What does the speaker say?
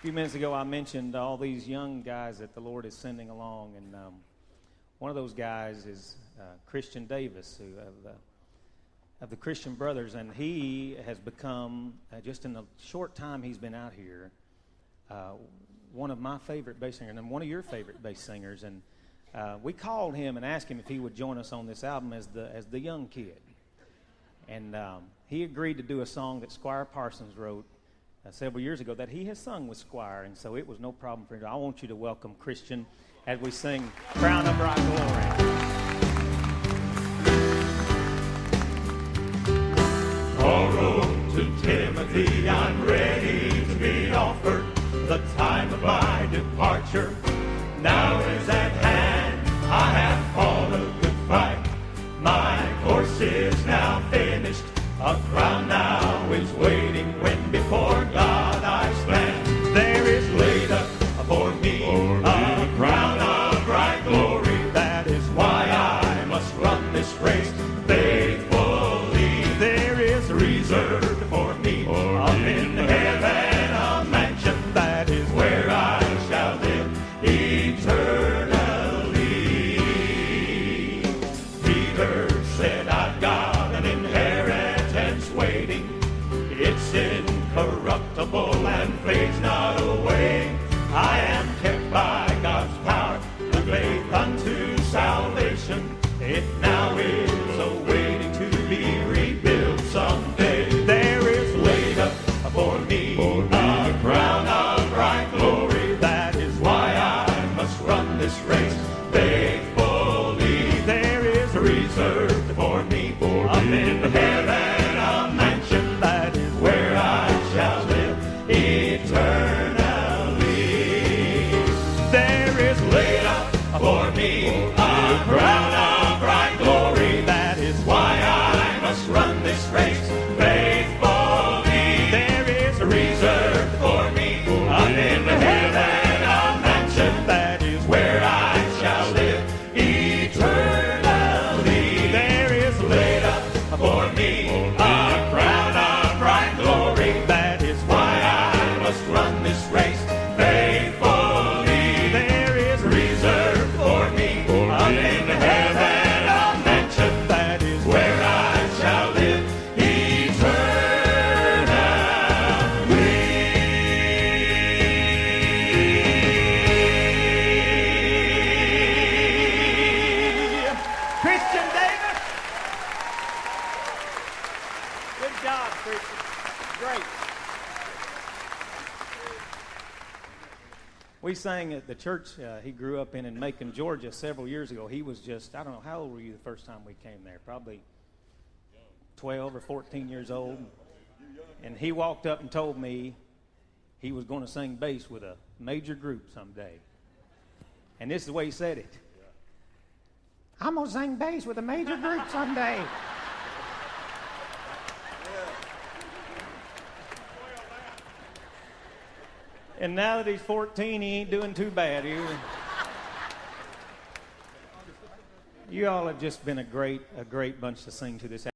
few minutes ago I mentioned all these young guys that the Lord is sending along, and one of those guys is Christian Davis, who of the Christian Brothers, and he has become, just in the short time he's been out here, one of my favorite bass singers and one of your favorite bass singers. And we called him and asked him if he would join us on this album as the young kid. And he agreed to do a song that Squire Parsons wrote several years ago that he has sung with Squire, and so it was no problem for him. I want you to welcome Christian as we sing Crown of Bright Glory. Paul wrote to Timothy, I'm ready to be offered. The time of my departure now is at hand. I have fought a good fight. My course is now finished. A crown now is waiting when before God I stand. There is laid up for me a crown of bright glory. That is why I must run this race faithfully. There is reserved for me up in heaven a mansion. That is where I shall live eternally. Peter said, I've got an inheritance waiting. It's incorruptible and fades not away. I am kept by God's power, the faith unto salvation. It now is awaiting to be rebuilt someday. There is laid up for me a crown of bright glory. That is why I must run this race faithfully. There is reserved for me up in heaven a mansion. That is where I shall live eternally. There is laid up for me a crown of bright glory. That is why I must run this race faithfully. There is reserved for me up in heaven a mansion. That is where I shall live eternally. There is laid up for me a crown of bright glory. That is why I must run this race faithfully. There is reserved for me up in heaven a mansion. That is where I shall live eternally. Christian Davis. Good job, Christian. Great. We sang at the church he grew up in Macon, Georgia, several years ago. He was just, I don't know, how old were you the first time we came there? Probably 12 or 14 years old. And he walked up and told me he was going to sing bass with a major group someday. And this is the way he said it. I'm going to sing bass with a major group someday. And now that he's 14, he ain't doing too bad. You all have just been a great bunch to sing to this.